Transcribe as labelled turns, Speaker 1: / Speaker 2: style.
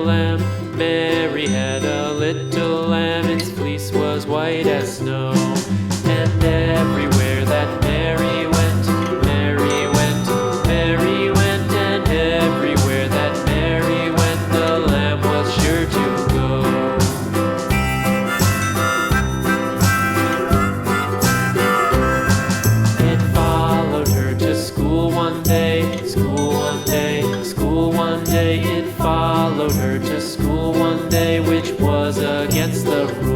Speaker 1: lamb. Mary had a little lamb, its fleece was white as snow. And everywhere that Mary went, Mary went, Mary went, and everywhere that Mary went, the lamb was sure to go. It followed her to school one day, school one day, school one day. It followed her to school one day, which was against the rules.